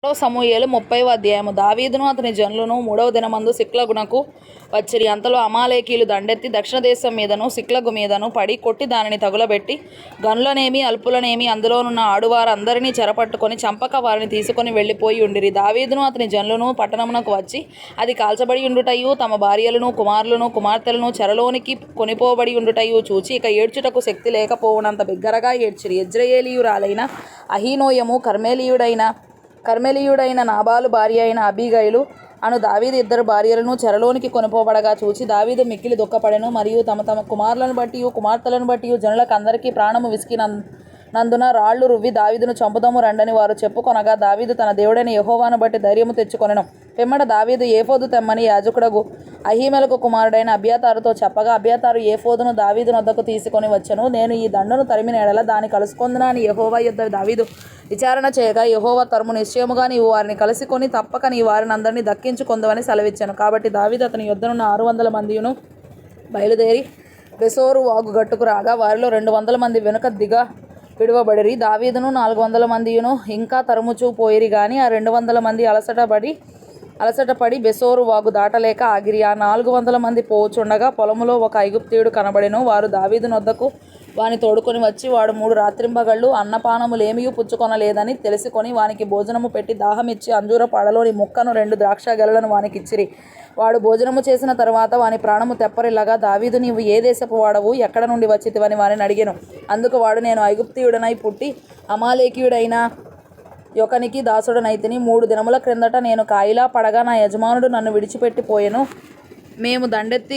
సమూయేలు 30వ అధ్యాయము. దావీదును అతని జనులను 3వ దినమందు సిక్లగునకు వచ్చిరి. అంతలో అమాలేకీయులు దండెత్తి దక్షిణ దేశం మీదను సిక్లగు మీదను పడి కొట్టి దానిని తగులబెట్టి గనులనేమి అల్పులనేమి అందులోనున్న ఆడువారందరినీ చెరపట్టుకొని చంపక వారిని తీసుకొని వెళ్ళిపోయి ఉండిరి. దావీదును అతని జనులను పట్టణమునకు వచ్చి అది కాల్చబడి ఉండుటయు తమ భార్యలను కుమారులను కుమార్తెలను చెరలోనికి కొనిపోబడి ఉండుటయు చూచి ఇక ఏడ్చుటకు శక్తి లేకపోవునంత బిగ్గరగా ఏడ్చిరి. యెజ్రెయేలీయురాలైన అహీనోయము కర్మెలీయుడైన నాబాలు భార్య అయిన అబీగైలు అను దావీదు ఇద్దరు భార్యలను చెరలోనికి కొనిపోబడగా చూచి దావీదు మిక్కిలి దుఃఖపడెను. మరియు తమ తమ కుమారులను బట్టి కుమార్తెలను బట్టి జనులకందరికీ ప్రాణము విసికినందున రాళ్లు రువ్వి దావీదును చంపుదము రండని వారు చెప్పుకొనగా దావీదు తన దేవుడైన యెహోవాను బట్టి ధైర్యము తెచ్చుకొనెను. పిమ్మట దావీదు ఏఫోదు తెమ్మని యాజకుడగు అహీమెలకు కుమారుడైన అబ్యాతారుతో చెప్పగా అబ్యాతారు ఏఫోదును దావీదు నొద్దకు తీసుకొని వచ్చెను. నేను ఈ దండును తరిమిన ఎడల దాన్ని కలుసుకొందునా అని యెహోవా యొద్ద దావీదు విచారణ చేయగా యెహోవా తరుము నిశ్చయముగా నీవు వారిని కలుసుకొని తప్పక నీ వారిని అందరినీ దక్కించుకొందువని సెలవిచ్చాను. కాబట్టి దావీదు అతని యొద్దనున్న 600 మందియును బయలుదేరి బెసోరు వాగు గట్టుకు రాగా వారిలో 200 మంది వెనుక విడువబడిరి. దావీదును 400 మందియును ఇంకా తరుముచూ పోయిరి గాని ఆ 200 మంది అలసటపడి బెసోరు వాగు దాటలేక ఆగిరి. ఆ 400 మంది పోవుచుండగా పొలములో ఒక ఐగుప్తీయుడు కనబడెను. వారు దావీదు నొద్దకు వాని తోడుకొని వచ్చి వాడు 3 రాత్రింబగళ్ళు అన్నపానములేమియూ పుచ్చుకొనలేదని తెలుసుకొని వానికి భోజనము పెట్టి దాహమిచ్చి అంజూర పడలోని ముక్కను 2 ద్రాక్ష గెలలను వానికిచ్చిరి. వాడు భోజనము చేసిన తరువాత వాని ప్రాణము తెప్పరిల్లగా దావీదు నీవు ఏ దేశపు వాడవు ఎక్కడ నుండి వచ్చితివని వారిని అడిగెను. అందుకు వాడు నేను ఐగుప్తీయుడనై పుట్టి అమాలేకీయుడైన యొకనికి దాసుడనైతిని. 3 దినముల క్రిందట నేను కాయిలా పడగా నా యజమానుడు నన్ను విడిచిపెట్టి పోయెను. మేము దండెత్తి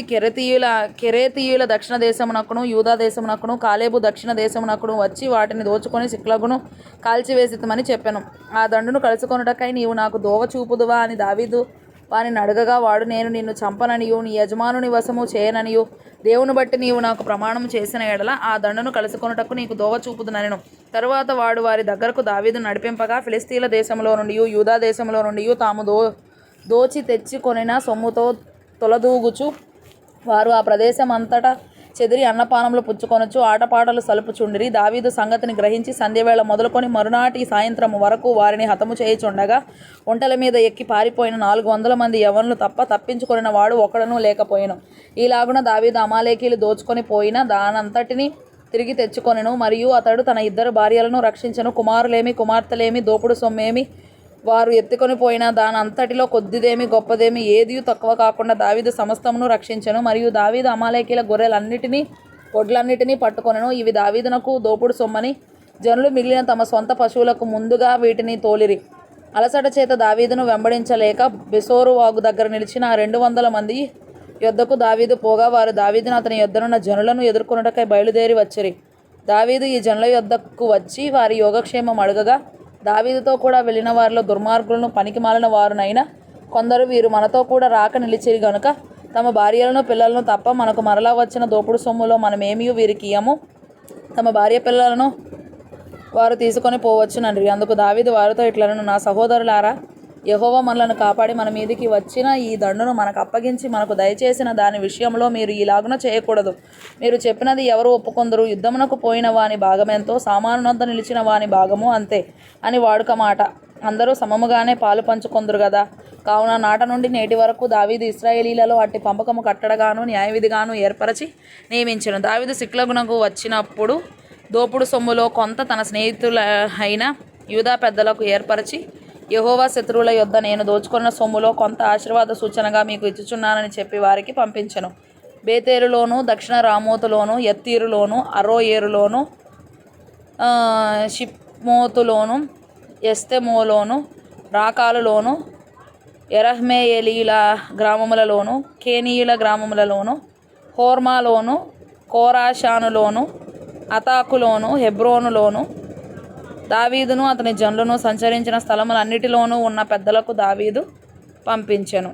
కెరేతీయుల దక్షిణ దేశమునకును యూదా దేశమునకును కాలేబు దక్షిణ దేశమునకును వచ్చి వాటిని దోచుకొని సిక్లగును కాల్చివేసితమని చెప్పెను. ఆ దండును కలుసుకొనుటకై నీవు నాకు దోవ చూపుదువా అని దావీదు వానిని అడగగా వాడు నేను నిన్ను చంపననియు నీ యజమానుని వశము చేయననియు దేవుని బట్టి నీవు నాకు ప్రమాణం చేసిన ఎడల ఆ దండును కలుసుకొనుటకు నీకు దోవ చూపుదునెను. తరువాత వాడు వారి దగ్గరకు దావీదు నడిపింపగా ఫిలిస్తీయుల దేశంలో నుండి యూదా దేశంలో నుండి తాము దోచి తెచ్చుకొనిన సొమ్ముతో తొలదూగుచు వారు ఆ ప్రదేశం అంతటా చెదిరి అన్నపానములు పుచ్చుకొనొచ్చు ఆటపాటలు సలుపుచుండిరి. దావీదు సంగతిని గ్రహించి సంధ్యవేళ మొదలుకొని మరునాటి సాయంత్రము వరకు వారిని హతము చేయుచుండగా ఒంటెల మీద ఎక్కి పారిపోయిన 400 మంది యవ్వనులు తప్ప తప్పించుకొనిన వాడు ఒకడునూ లేకపోయెను. ఈలాగున దావీదు అమాలేకీయులు దోచుకొని పోయిన దానంతటిని తిరిగి తెచ్చుకొనెను. మరియు అతడు తన 2 భార్యలను రక్షించెను. కుమారులేమి కుమార్తెలేమి దోపుడు సొమ్మేమి వారు ఎత్తుకొని పోయిన దానంతటిలో కొద్దిదేమి గొప్పదేమి ఏదియూ తక్కువ కాకుండా దావీదు సమస్తమును రక్షించెను. మరియు దావీదు అమాలేకీయుల గొర్రెలన్నిటినీ ఒడ్లన్నిటినీ పట్టుకొనెను. ఇవి దావీదునకు దోపుడు సొమ్మని జనులు మిగిలిన తమ సొంత పశువులకు ముందుగా వీటిని తోలిరి. అలసట చేత దావీదును వెంబడించలేక బెసోరు వాగు దగ్గర నిలిచిన ఆ 200 మంది యొద్దకు దావీదు పోగా వారు దావీదును అతని యొద్దనున్న జనులను ఎదుర్కొనుటకై బయలుదేరి వచ్చిరి. దావీదు ఈ జనుల యొద్దకు వచ్చి వారి యోగక్షేమం అడగగా దావీదుతో కూడా వెళ్ళిన వారిలో దుర్మార్గులను పనికిమాలిన వారునైనా కొందరు వీరు మనతో కూడా రాక నిలిచిరి గనుక తమ భార్యలను పిల్లలను తప్ప మనకు మరలా వచ్చిన దోపుడు సొమ్ములో మనమేమీ వీరికి ఇయ్యము, తమ భార్య పిల్లలను వారు తీసుకొని పోవచ్చునని. అందుకు దావీదు వారితో ఇట్లనెను, నా సహోదరులారా, యెహోవా మనలను కాపాడి మన మీదికి వచ్చిన ఈ దండును మనకు అప్పగించి మనకు దయచేసిన దాని విషయంలో మీరు ఈలాగున చేయకూడదు. మీరు చెప్పినది ఎవరు ఒప్పుకొందరు? యుద్ధమునకు పోయిన వాని భాగమెంతో సామానునొద్ద నిలిచిన వాని భాగము అంతే అని వాడుక మాట. అందరూ సమముగానే పాలు పంచుకొందురు గదా. కావున నాట నుండి నేటి వరకు దావీదు ఇశ్రాయేలీలలో అట్టి పంపకము కట్టడగాను న్యాయవిధిగాను ఏర్పరచి నియమించెను. దావీదు సిక్లగునకు వచ్చినప్పుడు దోపుడు సొమ్ములో కొంత తన స్నేహితులైన యూదా పెద్దలకు ఏర్పరచి యెహోవా శత్రువుల యొద్ద నేను దోచుకున్న సొమ్ములో కొంత ఆశీర్వాద సూచనగా మీకు ఇచ్చుచున్నానని చెప్పి వారికి పంపించెను. బేతేలులోను దక్షిణ రామోతులోను యత్తీరులోను అరోయేరులోను షిప్మోతులోను ఎస్తెమోలోను రాకాలులోను ఎరహ్మెయేలీయుల గ్రామములలోను కేనీయుల గ్రామములలోను హోర్మాలోను కోరాషానులోను అతాకులోను హెబ్రోనులోను దావీదును అతని జనులను సంచరించిన స్థలములన్నిటిలోనూ ఉన్న పెద్దలకు దావీదు పంపించెను.